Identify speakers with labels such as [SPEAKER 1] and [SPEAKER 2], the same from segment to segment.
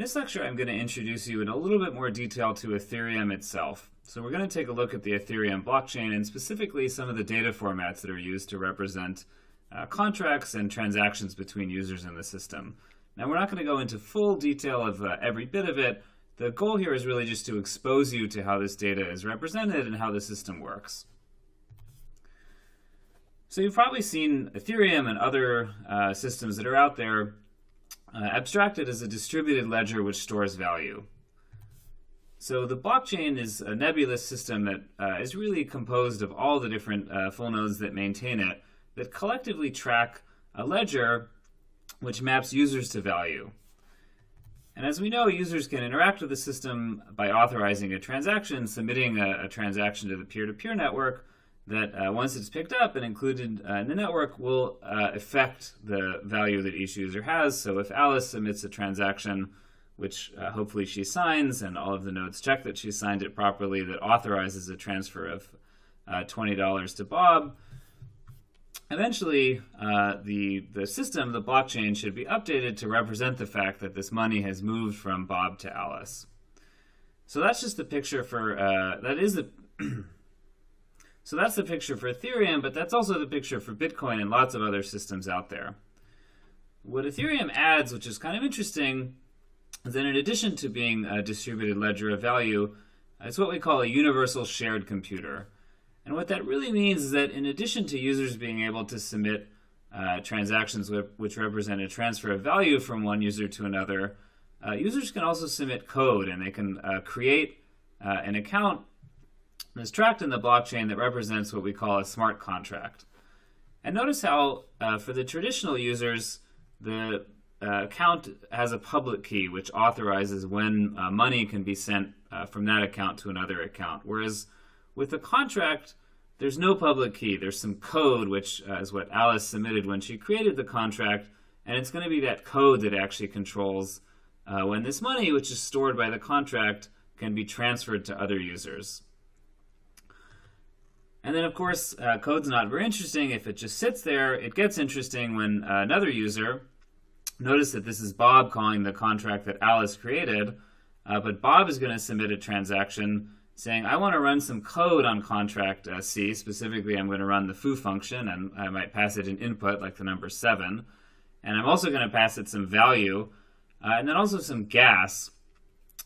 [SPEAKER 1] In this lecture, I'm going to introduce you in a little bit more detail to Ethereum itself. So we're going to take a look at the Ethereum blockchain and specifically some of the data formats that are used to represent contracts and transactions between users in the system. Now, we're not going to go into full detail of every bit of it. The goal here is really just to expose you to how this data is represented and how the system works. So you've probably seen Ethereum and other systems that are out there abstracted as a distributed ledger which stores value. So the blockchain is a nebulous system that is really composed of all the different full nodes that maintain it that collectively track a ledger which maps users to value. And as we know, users can interact with the system by authorizing a transaction, submitting a transaction to the peer-to-peer network that once it's picked up and included in the network will affect the value that each user has. So if Alice submits a transaction, which hopefully she signs, and all of the nodes check that she signed it properly, that authorizes a transfer of $20 to Bob, eventually the system, the blockchain, should be updated to represent the fact that this money has moved from Bob to Alice. So that's just the picture for, So that's the picture for Ethereum, but that's also the picture for Bitcoin and lots of other systems out there. What Ethereum adds, which is kind of interesting, is that in addition to being a distributed ledger of value, it's what we call a universal shared computer. And what that really means is that in addition to users being able to submit transactions which represent a transfer of value from one user to another, users can also submit code, and they can create an account that's tracked in the blockchain that represents what we call a smart contract. And notice how for the traditional users, the account has a public key which authorizes when money can be sent from that account to another account. Whereas with the contract, there's no public key. There's some code, which is what Alice submitted when she created the contract, and it's going to be that code that actually controls when this money, which is stored by the contract, can be transferred to other users. And then, of course, code's not very interesting if it just sits there. It gets interesting when another user, notice that this is Bob calling the contract that Alice created, but Bob is going to submit a transaction saying, I want to run some code on contract C. Specifically, I'm going to run the foo function, and I might pass it an input like the number 7. And I'm also going to pass it some value, and then also some gas.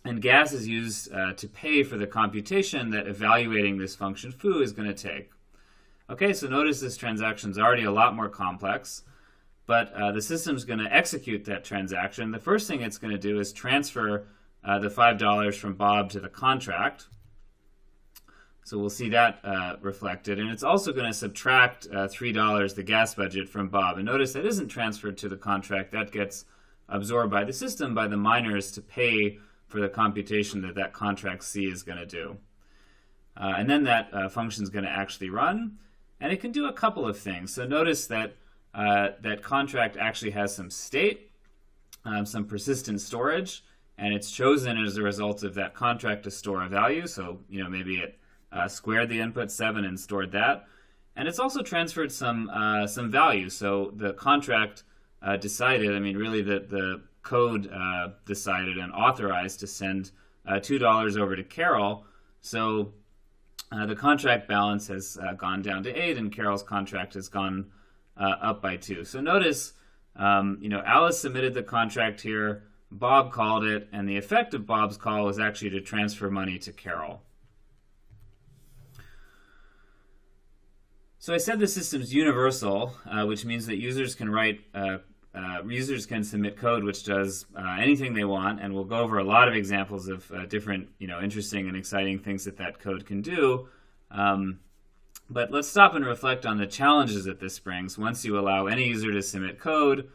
[SPEAKER 1] And gas is used to pay for the computation that evaluating this function foo is going to take. Okay, so notice this transaction is already a lot more complex, but the system's going to execute that transaction. The first thing it's going to do is transfer the $5 from Bob to the contract. So we'll see that reflected. And it's also going to subtract $3, the gas budget, from Bob. And notice that isn't transferred to the contract. That gets absorbed by the system, by the miners, to pay for the computation that contract C is going to do. And then that function is going to actually run, and it can do a couple of things. So notice that that contract actually has some state, some persistent storage, and it's chosen as a result of that contract to store a value. So maybe it squared the input 7 and stored that, and it's also transferred some value. So the contract decided, really the code decided and authorized to send $2 over to Carol. So the contract balance has gone down to 8, and Carol's contract has gone up by 2. So notice, Alice submitted the contract here, Bob called it, and the effect of Bob's call was actually to transfer money to Carol. So I said the system's universal, which means that users can users can submit code which does anything they want, and we'll go over a lot of examples of different, interesting and exciting things that code can do. But let's stop and reflect on the challenges that this brings. Once you allow any user to submit code,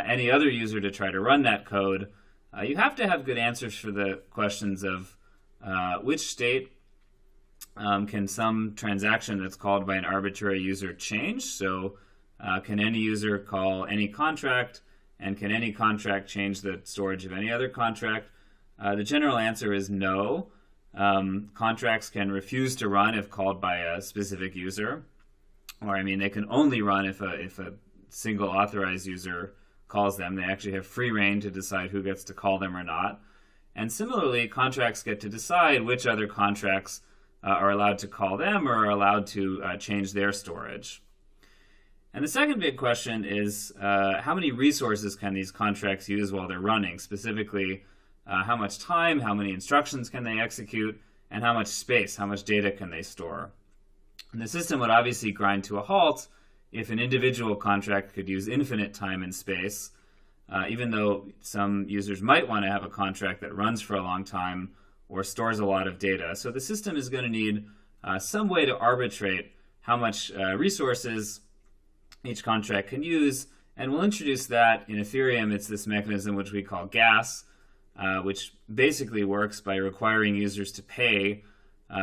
[SPEAKER 1] any other user to try to run that code, you have to have good answers for the questions of which state can some transaction that's called by an arbitrary user change. So can any user call any contract, and can any contract change the storage of any other contract? The general answer is no. Contracts can refuse to run if called by a specific user, or they can only run if a single authorized user calls them. They actually have free reign to decide who gets to call them or not. And similarly, contracts get to decide which other contracts are allowed to call them or are allowed to change their storage. And the second big question is how many resources can these contracts use while they're running? Specifically, how much time, how many instructions can they execute, and how much space, how much data can they store? And the system would obviously grind to a halt if an individual contract could use infinite time and space, even though some users might want to have a contract that runs for a long time or stores a lot of data. So the system is going to need some way to arbitrate how much resources each contract can use, and we'll introduce that in Ethereum. It's this mechanism which we call gas, which basically works by requiring users to pay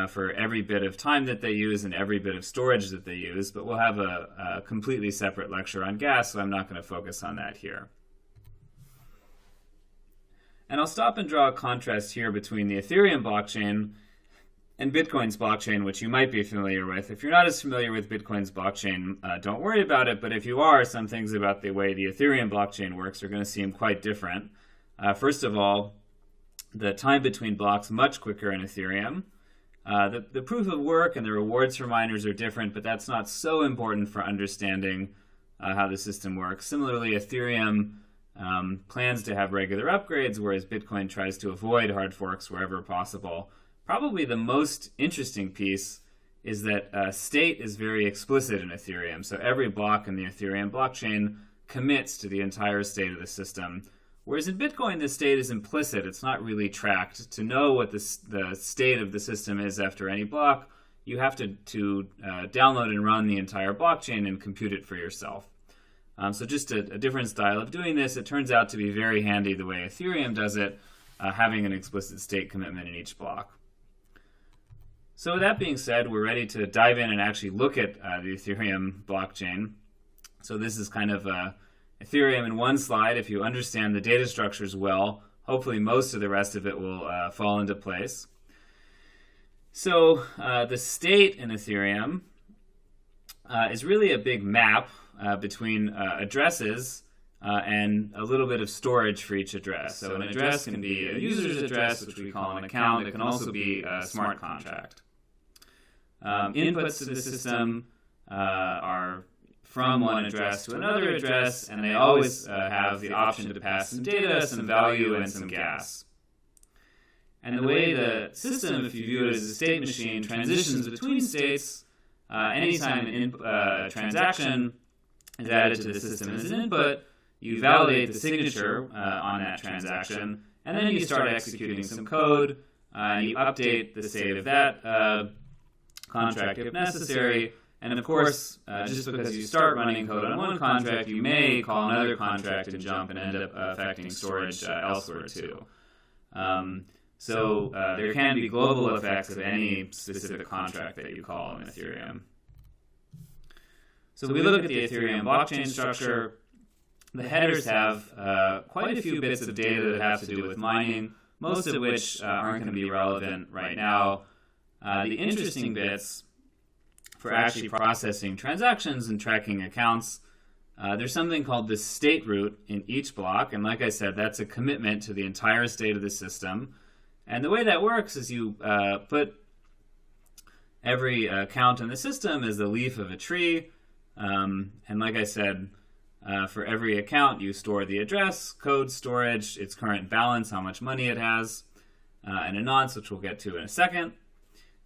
[SPEAKER 1] for every bit of time that they use and every bit of storage that they use. But we'll have a completely separate lecture on gas, so I'm not going to focus on that here. And I'll stop and draw a contrast here between the Ethereum blockchain and Bitcoin's blockchain, which you might be familiar with. If you're not as familiar with Bitcoin's blockchain, don't worry about it. But if you are, some things about the way the Ethereum blockchain works are going to seem quite different. First of all, the time between blocks much quicker in Ethereum. The proof of work and the rewards for miners are different, but that's not so important for understanding how the system works. Similarly, Ethereum plans to have regular upgrades, whereas Bitcoin tries to avoid hard forks wherever possible. Probably the most interesting piece is that state is very explicit in Ethereum. So every block in the Ethereum blockchain commits to the entire state of the system. Whereas in Bitcoin, the state is implicit. It's not really tracked. To know what the state of the system is after any block, you have to download and run the entire blockchain and compute it for yourself. So just a different style of doing this. It turns out to be very handy the way Ethereum does it, having an explicit state commitment in each block. So with that being said, we're ready to dive in and actually look at the Ethereum blockchain. So this is kind of Ethereum in one slide. If you understand the data structures well, hopefully most of the rest of it will fall into place. So the state in Ethereum is really a big map between addresses and a little bit of storage for each address. So an address can be a user's address, which we call an account. It can also be a smart contract. Inputs to the system are from one address to another address, and they always have the option to pass some data, some value, and some gas. And the way the system, if you view it as a state machine, transitions between states, anytime a transaction is added to the system as an input, you validate the signature on that transaction, and then you start executing some code, and you update the state of that contract if necessary. And of course, just because you start running code on one contract, you may call another contract and jump and end up affecting storage elsewhere too. So there can be global effects of any specific contract that you call in Ethereum. So we look at the Ethereum blockchain structure. The headers have quite a few bits of data that have to do with mining, most of which aren't going to be relevant right now. The interesting bits for actually processing transactions and tracking accounts, there's something called the state root in each block. And like I said, that's a commitment to the entire state of the system. And the way that works is you put every account in the system as the leaf of a tree. And like I said, for every account, you store the address, code, storage, its current balance, how much money it has, and a nonce, which we'll get to in a second.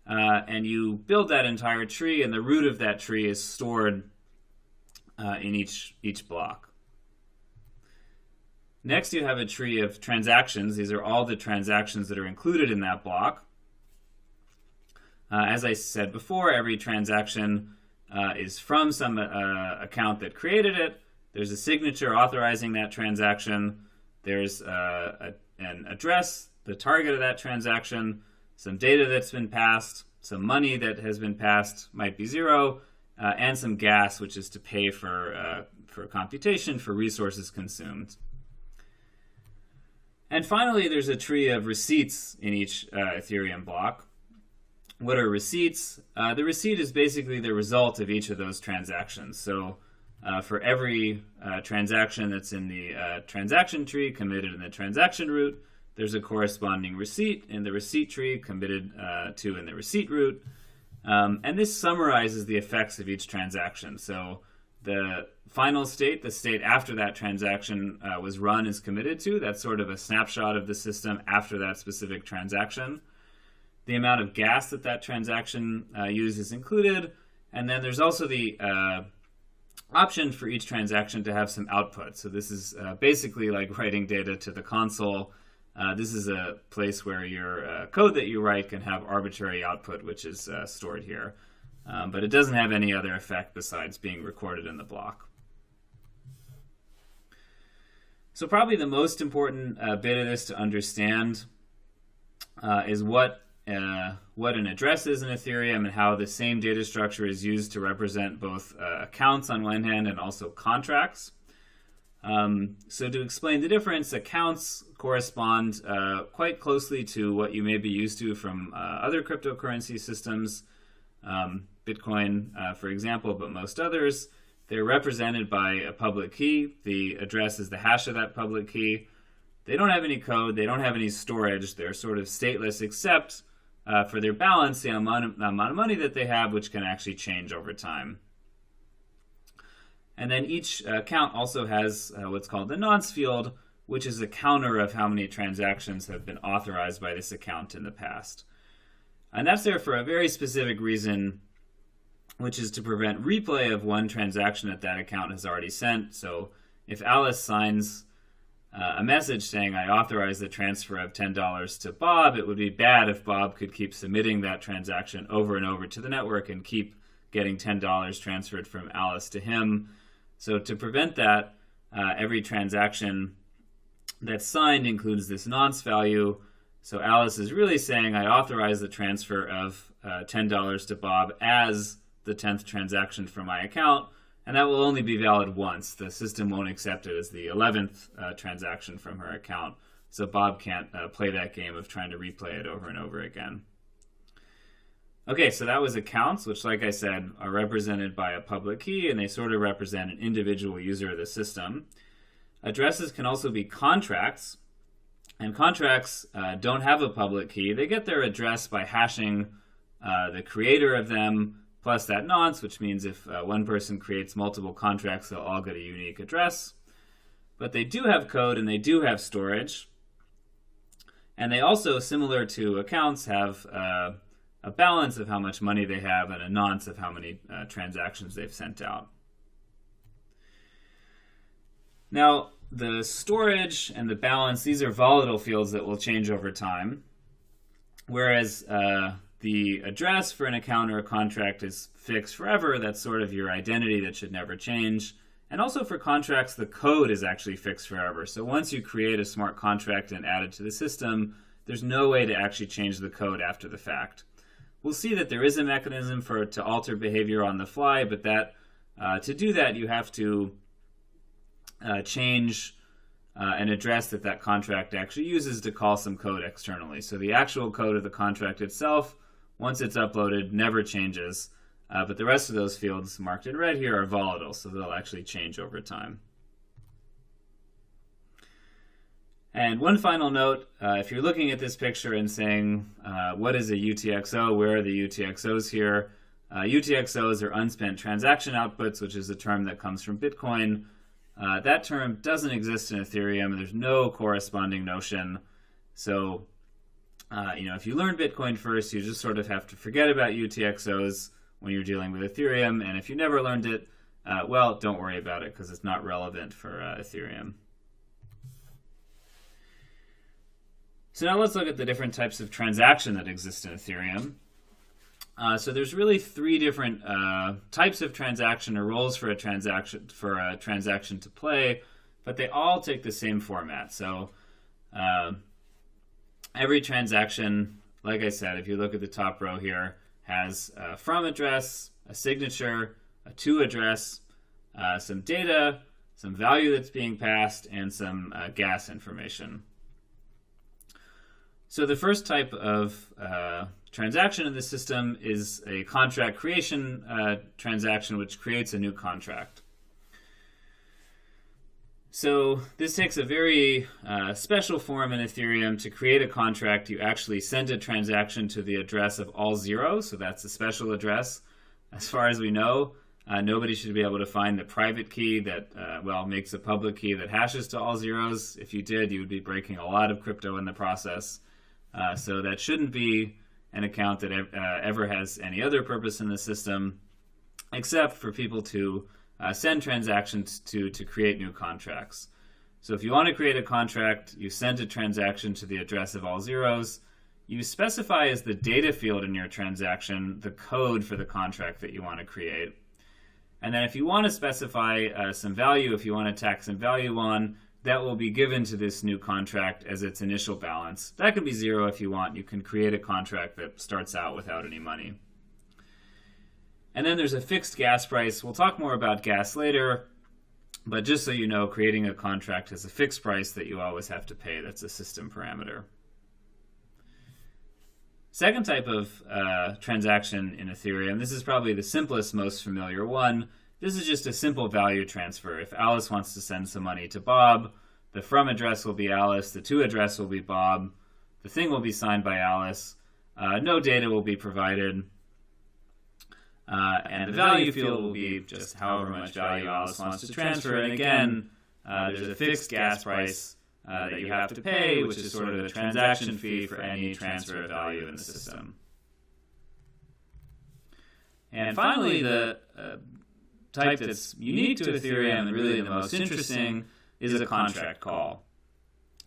[SPEAKER 1] And you build that entire tree, and the root of that tree is stored in each block. Next, you have a tree of transactions. These are all the transactions that are included in that block. As I said before, every transaction is from some account that created it. There's a signature authorizing that transaction. There's an address, the target of that transaction, some data that's been passed, some money that has been passed, might be zero, and some gas, which is to pay for computation, for resources consumed. And finally, there's a tree of receipts in each Ethereum block. What are receipts? The receipt is basically the result of each of those transactions. So for every transaction that's in the transaction tree committed in the transaction root, there's a corresponding receipt in the receipt tree committed to in the receipt root. And this summarizes the effects of each transaction. So the final state, the state after that transaction was run, is committed to. That's sort of a snapshot of the system after that specific transaction. The amount of gas that that transaction used is included. And then there's also the option for each transaction to have some output. So this is basically like writing data to the console. This is a place where your code that you write can have arbitrary output, which is stored here. But it doesn't have any other effect besides being recorded in the block. So probably the most important bit of this to understand is what an address is in Ethereum and how the same data structure is used to represent both accounts on one hand and also contracts. So to explain the difference, accounts correspond quite closely to what you may be used to from other cryptocurrency systems, Bitcoin, for example, but most others. They're represented by a public key. The address is the hash of that public key. They don't have any code. They don't have any storage. They're sort of stateless except for their balance, the amount of money that they have, which can actually change over time. And then each account also has what's called the nonce field, which is a counter of how many transactions have been authorized by this account in the past. And that's there for a very specific reason, which is to prevent replay of one transaction that account has already sent. So if Alice signs a message saying, I authorize the transfer of $10 to Bob, it would be bad if Bob could keep submitting that transaction over and over to the network and keep getting $10 transferred from Alice to him. So to prevent that, every transaction that's signed includes this nonce value. So Alice is really saying, I authorize the transfer of $10 to Bob as the 10th transaction from my account, and that will only be valid once. The system won't accept it as the 11th transaction from her account, so Bob can't play that game of trying to replay it over and over again. Okay, so that was accounts, which, like I said, are represented by a public key, and they sort of represent an individual user of the system. Addresses can also be contracts, and contracts don't have a public key. They get their address by hashing the creator of them plus that nonce, which means if one person creates multiple contracts, they'll all get a unique address. But they do have code and they do have storage. And they also, similar to accounts, have a balance of how much money they have and a nonce of how many transactions they've sent out. Now, the storage and the balance, these are volatile fields that will change over time. Whereas the address for an account or a contract is fixed forever. That's sort of your identity that should never change. And also for contracts, the code is actually fixed forever. So once you create a smart contract and add it to the system, there's no way to actually change the code after the fact. We'll see that there is a mechanism to alter behavior on the fly, but to do that, you have to change an address that contract actually uses to call some code externally. So the actual code of the contract itself, once it's uploaded, never changes. But the rest of those fields marked in red here are volatile, so they'll actually change over time. And one final note, if you're looking at this picture and saying, what is a UTXO? Where are the UTXOs here? UTXOs are unspent transaction outputs, which is a term that comes from Bitcoin. That term doesn't exist in Ethereum. There's no corresponding notion. So, if you learn Bitcoin first, you just sort of have to forget about UTXOs when you're dealing with Ethereum. And if you never learned it, well, don't worry about it because it's not relevant for Ethereum. So now let's look at the different types of transaction that exist in Ethereum. So there's really three different types of transaction or roles for a transaction to play, but they all take the same format. So every transaction, like I said, if you look at the top row here, has a from address, a signature, a to address, some data, some value that's being passed, and some gas information. So the first type of transaction in the system is a contract creation transaction, which creates a new contract. So this takes a very special form in Ethereum. To create a contract, you actually send a transaction to the address of all zeros, so that's a special address. As far as we know, nobody should be able to find the private key that, makes a public key that hashes to all zeros. If you did, you would be breaking a lot of crypto in the process. So that shouldn't be an account that ever has any other purpose in the system, except for people to send transactions to create new contracts. So if you want to create a contract, you send a transaction to the address of all zeros. You specify as the data field in your transaction the code for the contract that you want to create. And then if you want to specify some value, if you want to tack some value on, that will be given to this new contract as its initial balance. That can be 0 if you want. You can create a contract that starts out without any money. And then there's a fixed gas price. We'll talk more about gas later, but just so you know, creating a contract has a fixed price that you always have to pay. That's a system parameter. Second type of transaction in Ethereum, this is probably the simplest, most familiar one. This is just a simple value transfer. If Alice wants to send some money to Bob, the from address will be Alice, the to address will be Bob, the thing will be signed by Alice, no data will be provided, and the value field will be just however much value Alice wants to transfer. And again, there's a fixed gas price that you have to pay, which is sort of the transaction fee for any transfer of value in the system. And finally, the type that's unique to Ethereum and really the most interesting is a contract call.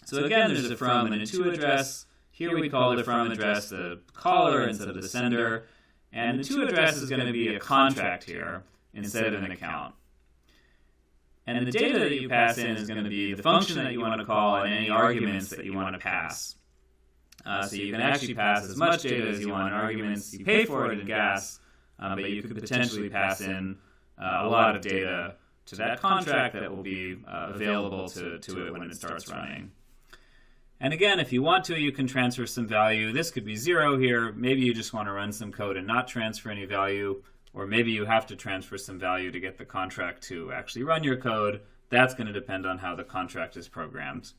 [SPEAKER 1] So again, there's a from and a to address. Here we call the from address the caller instead of the sender. And the to address is going to be a contract here instead of an account. And the data that you pass in is going to be the function that you want to call and any arguments that you want to pass. So you can actually pass as much data as you want in arguments. You pay for it in gas, but you could potentially pass in a lot of data to that contract that will be available to it when it starts running. And again, if you want to, you can transfer some value. This could be 0 here. Maybe you just want to run some code and not transfer any value, or maybe you have to transfer some value to get the contract to actually run your code. That's going to depend on how the contract is programmed.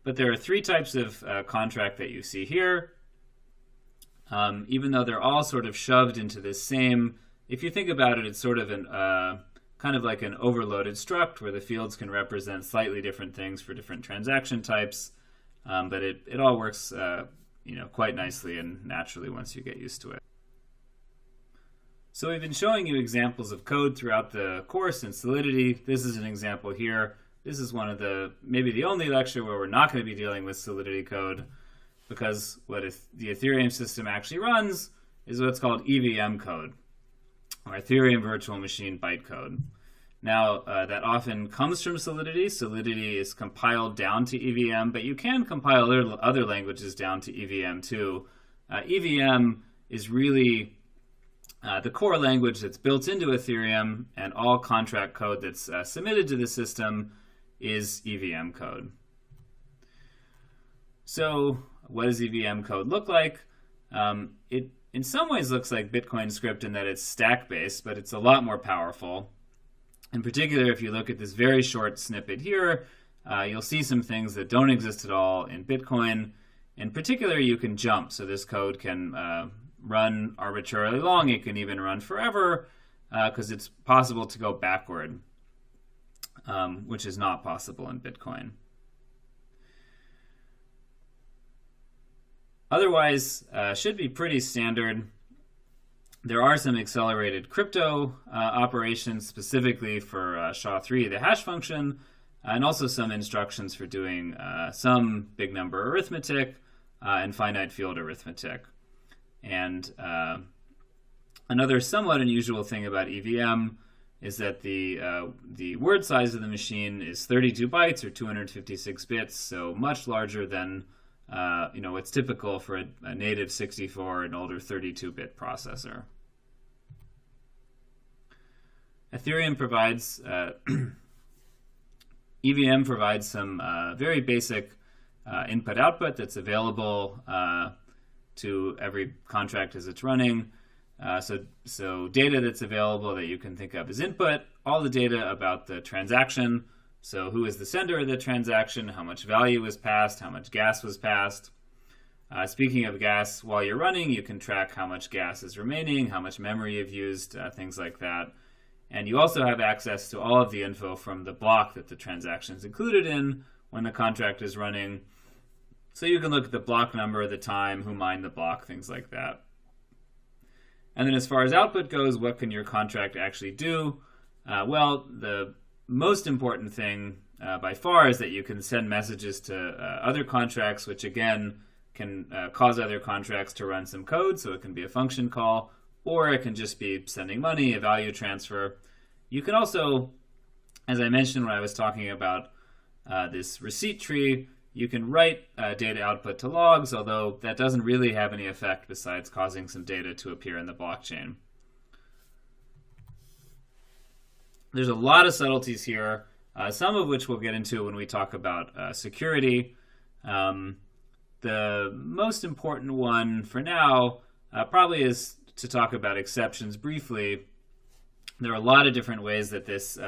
[SPEAKER 1] But there are 3 types of contract that you see here. Even though they're all sort of shoved into this same, if you think about it, it's sort of an kind of like an overloaded struct where the fields can represent slightly different things for different transaction types, but it all works quite nicely and naturally once you get used to it. So we've been showing you examples of code throughout the course in Solidity. This is an example here. This is one of maybe the only lecture where we're not going to be dealing with Solidity code, because what the Ethereum system actually runs is what's called EVM code, or Ethereum Virtual Machine Bytecode. Now, that often comes from Solidity. Solidity is compiled down to EVM, but you can compile other languages down to EVM too. EVM is really the core language that's built into Ethereum, and all contract code that's submitted to the system is EVM code. So what does EVM code look like? It in some ways looks like Bitcoin script in that it's stack-based, but it's a lot more powerful. In particular, if you look at this very short snippet here, you'll see some things that don't exist at all in Bitcoin. In particular, you can jump, so this code can run arbitrarily long. It can even run forever, because it's possible to go backward, which is not possible in Bitcoin. Otherwise, should be pretty standard. There are some accelerated crypto operations specifically for SHA-3, the hash function, and also some instructions for doing some big number arithmetic and finite field arithmetic. And another somewhat unusual thing about EVM is that the word size of the machine is 32 bytes or 256 bits, so much larger than what's typical for a native 64 and older 32-bit processor. Ethereum provides, EVM provides some very basic input-output that's available to every contract as it's running. So data that's available that you can think of as input all the data about the transaction. So who is the sender of the transaction, how much value was passed, how much gas was passed. Speaking of gas, while you're running, you can track how much gas is remaining, how much memory you've used, things like that. And you also have access to all of the info from the block that the transaction is included in when the contract is running. So you can look at the block number, the time, who mined the block, things like that. And then as far as output goes, what can your contract actually do? Well, the most important thing by far is that you can send messages to other contracts, which again can cause other contracts to run some code, so it can be a function call, or it can just be sending money, a value transfer. You can also, as I mentioned when I was talking about this receipt tree, you can write data output to logs, although that doesn't really have any effect besides causing some data to appear in the blockchain. There's a lot of subtleties here, some of which we'll get into when we talk about security. The most important one for now probably is to talk about exceptions briefly. There are a lot of different ways that this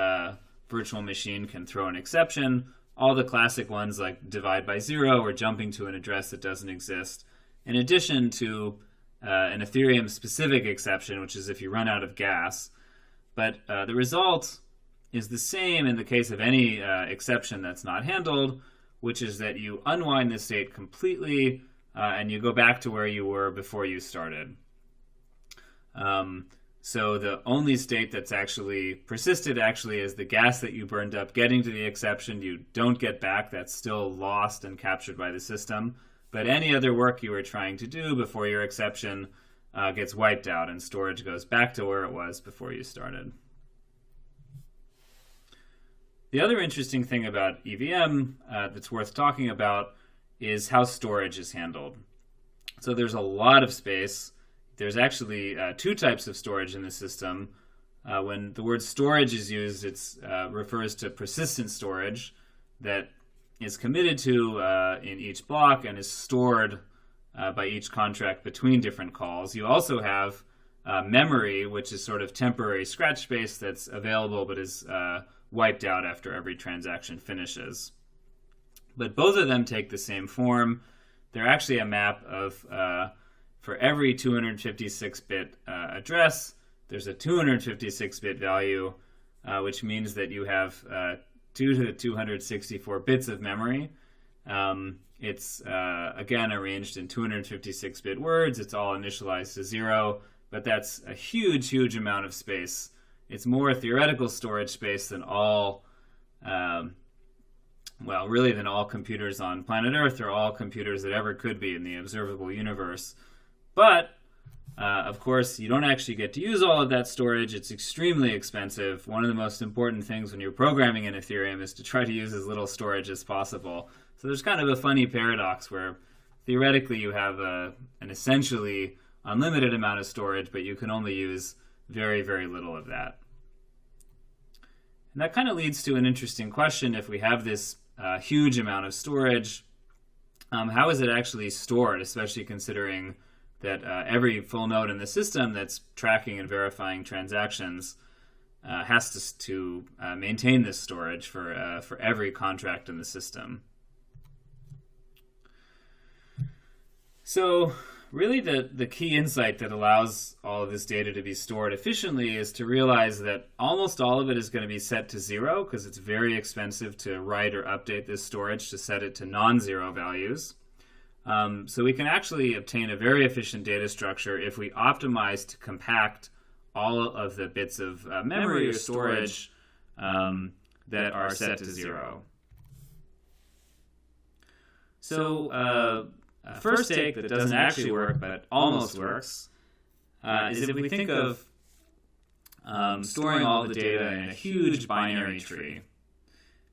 [SPEAKER 1] virtual machine can throw an exception. All the classic ones like divide by zero or jumping to an address that doesn't exist, in addition to an Ethereum specific exception, which is if you run out of gas. But the result is the same in the case of any exception that's not handled, which is that you unwind the state completely and you go back to where you were before you started. So the only state that's actually persisted is the gas that you burned up getting to the exception. You don't get back. That's still lost and captured by the system. But any other work you were trying to do before your exception gets wiped out and storage goes back to where it was before you started. The other interesting thing about EVM that's worth talking about is how storage is handled. So there's a lot of space. There's actually two types of storage in the system. When the word storage is used, it refers to persistent storage that is committed to in each block and is stored by each contract between different calls. You also have memory, which is sort of temporary scratch space that's available but is wiped out after every transaction finishes. But both of them take the same form. They're actually a map of, for every 256-bit address, there's a 256-bit value, which means that you have 2 to the 264 bits of memory. It's, again, arranged in 256-bit words. It's all initialized to 0, but that's a huge, huge amount of space. It's more theoretical storage space than all, really than all computers on planet Earth or all computers that ever could be in the observable universe. But, of course, you don't actually get to use all of that storage. It's extremely expensive. One of the most important things when you're programming in Ethereum is to try to use as little storage as possible. So there's kind of a funny paradox where theoretically you have an essentially unlimited amount of storage, but you can only use very, very little of that. And that kind of leads to an interesting question. If we have this huge amount of storage, how is it actually stored, especially considering that every full node in the system that's tracking and verifying transactions has to maintain this storage for every contract in the system. So really the key insight that allows all of this data to be stored efficiently is to realize that almost all of it is going to be set to 0 because it's very expensive to write or update this storage to set it to non-zero values. So we can actually obtain a very efficient data structure if we optimize to compact all of the bits of memory or storage that are set to 0. So first take that doesn't actually work but almost works is if we think of storing all the data in a huge binary tree.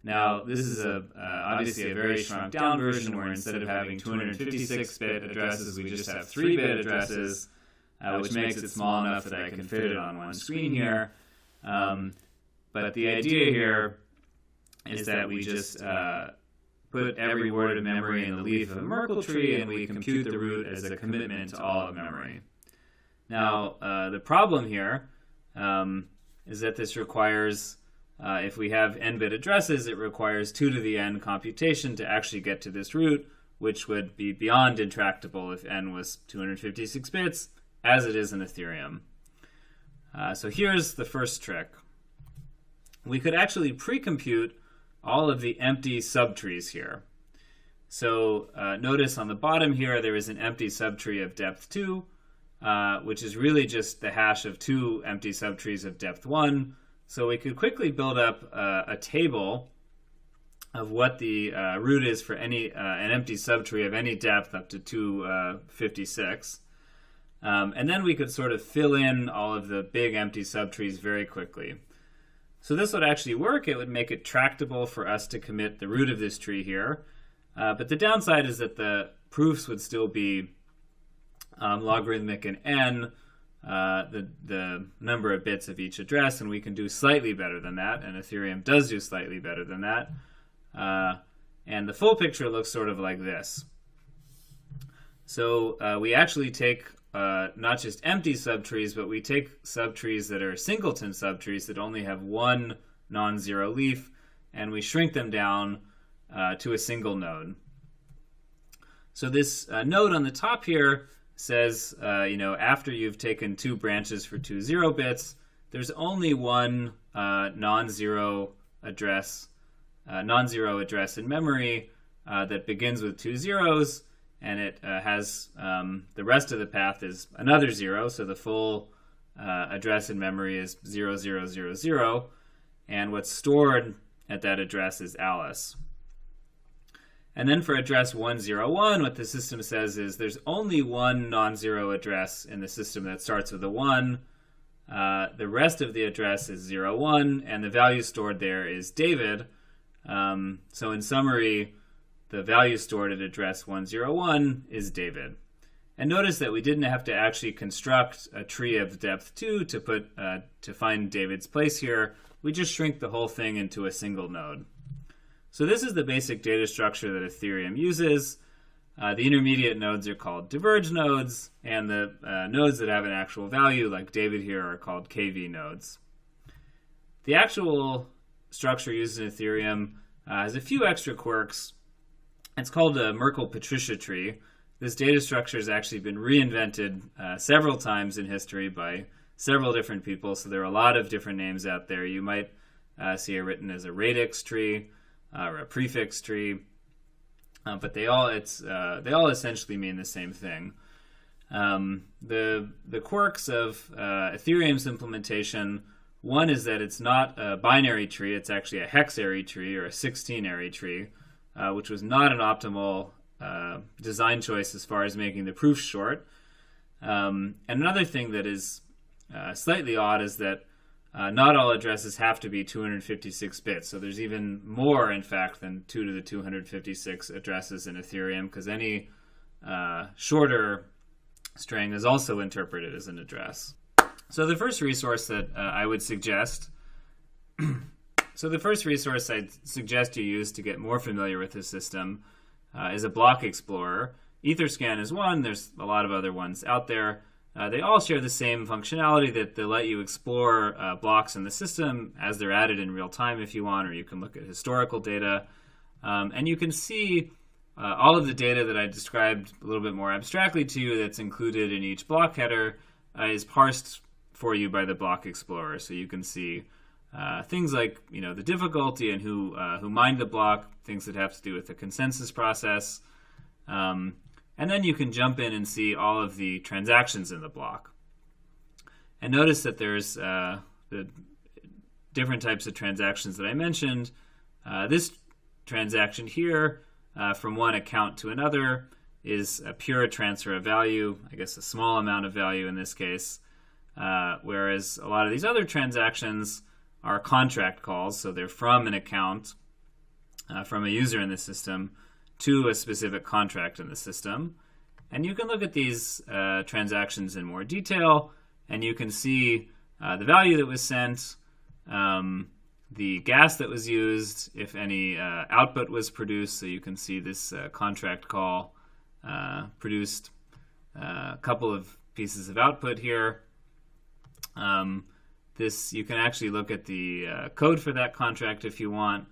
[SPEAKER 1] Now, this is obviously a very shrunk down version where instead of having 256-bit addresses, we just have 3-bit addresses, which makes it small enough that I can fit it on one screen here. But the idea here is that we just put every word of memory in the leaf of a Merkle tree, and we compute the root as a commitment to all of memory. Now, the problem here is that this requires, if we have n-bit addresses, it requires 2 to the n computation to actually get to this root, which would be beyond intractable if n was 256 bits, as it is in Ethereum. So here's the first trick. We could actually pre-compute all of the empty subtrees here. So notice on the bottom here, there is an empty subtree of depth 2, which is really just the hash of 2 empty subtrees of depth 1. So we could quickly build up a table of what the root is for any an empty subtree of any depth up to 256. And then we could sort of fill in all of the big empty subtrees very quickly. So this would actually work. It would make it tractable for us to commit the root of this tree here. But the downside is that the proofs would still be logarithmic in n, the number of bits of each address, and we can do slightly better than that, and Ethereum does do slightly better than that. And the full picture looks sort of like this. So we actually take not just empty subtrees, but we take subtrees that are singleton subtrees that only have one non-zero leaf, and we shrink them down to a single node. So this node on the top here says, after you've taken 2 branches for 2 0 bits, there's only one non-zero address in memory that begins with 2 zeros, and it has the rest of the path is another 0, so the full address in memory is 0, 0, 0, 0, and what's stored at that address is Alice. And then for address 101, what the system says is there's only one non-zero address in the system that starts with a 1. The rest of the address is 0, 1, and the value stored there is David. So in summary, the value stored at address 101 is David. And notice that we didn't have to actually construct a tree of depth 2 to find David's place here. We just shrink the whole thing into a single node. So this is the basic data structure that Ethereum uses. The intermediate nodes are called diverge nodes, and the nodes that have an actual value, like David here, are called KV nodes. The actual structure used in Ethereum has a few extra quirks. It's called a Merkle-Patricia tree. This data structure has actually been reinvented several times in history by several different people, so there are a lot of different names out there. You might see it written as a radix tree, or a prefix tree, but they all essentially mean the same thing. The quirks of Ethereum's implementation, one is that it's not a binary tree, it's actually a hexarray tree or a 16-array tree, which was not an optimal design choice as far as making the proofs short. And another thing that is slightly odd is that not all addresses have to be 256 bits. So there's even more, in fact, than 2 to the 256 addresses in Ethereum, because any shorter string is also interpreted as an address. So the first resource that I would suggest, you use to get more familiar with this system is a block explorer. Etherscan is one. There's a lot of other ones out there. They all share the same functionality, that they let you explore blocks in the system as they're added in real time if you want, or you can look at historical data. And you can see all of the data that I described a little bit more abstractly to you that's included in each block header is parsed for you by the block explorer. So you can see things like the difficulty and who mined the block, things that have to do with the consensus process. And then you can jump in and see all of the transactions in the block. And notice that there's the different types of transactions that I mentioned. This transaction here, from one account to another, is a pure transfer of value, I guess a small amount of value in this case, whereas a lot of these other transactions are contract calls, so they're from an account, from a user in the system, to a specific contract in the system. And you can look at these transactions in more detail, and you can see the value that was sent, the gas that was used, if any output was produced. So you can see this contract call produced a couple of pieces of output here. you can actually look at the code for that contract if you want.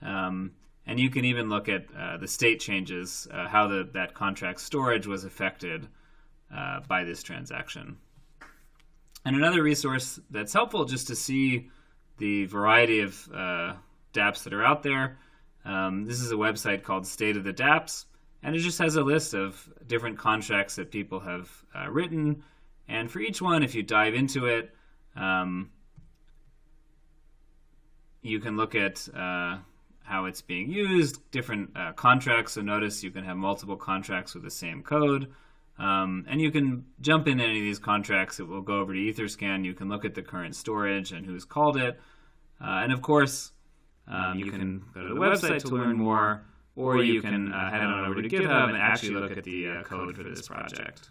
[SPEAKER 1] And you can even look at the state changes, how that contract storage was affected by this transaction. And another resource that's helpful just to see the variety of dApps that are out there. This is a website called State of the dApps, and it just has a list of different contracts that people have written. And for each one, if you dive into it, you can look at how it's being used, different contracts. So notice you can have multiple contracts with the same code. And you can jump in any of these contracts. It will go over to Etherscan. You can look at the current storage and who's called it. And of course, you can go to the website to learn more, or you can head on over to GitHub and actually look at the code for this project.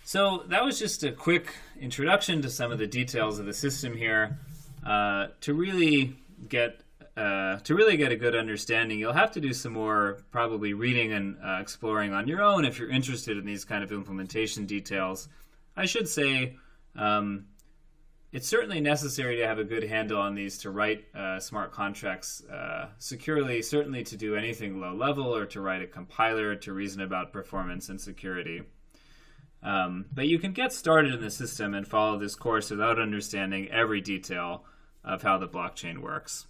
[SPEAKER 1] So that was just a quick introduction to some of the details of the system here. To really get a good understanding, you'll have to do some more probably reading and exploring on your own if you're interested in these kind of implementation details. I should say it's certainly necessary to have a good handle on these to write smart contracts securely, certainly to do anything low level or to write a compiler to reason about performance and security. But you can get started in the system and follow this course without understanding every detail of how the blockchain works.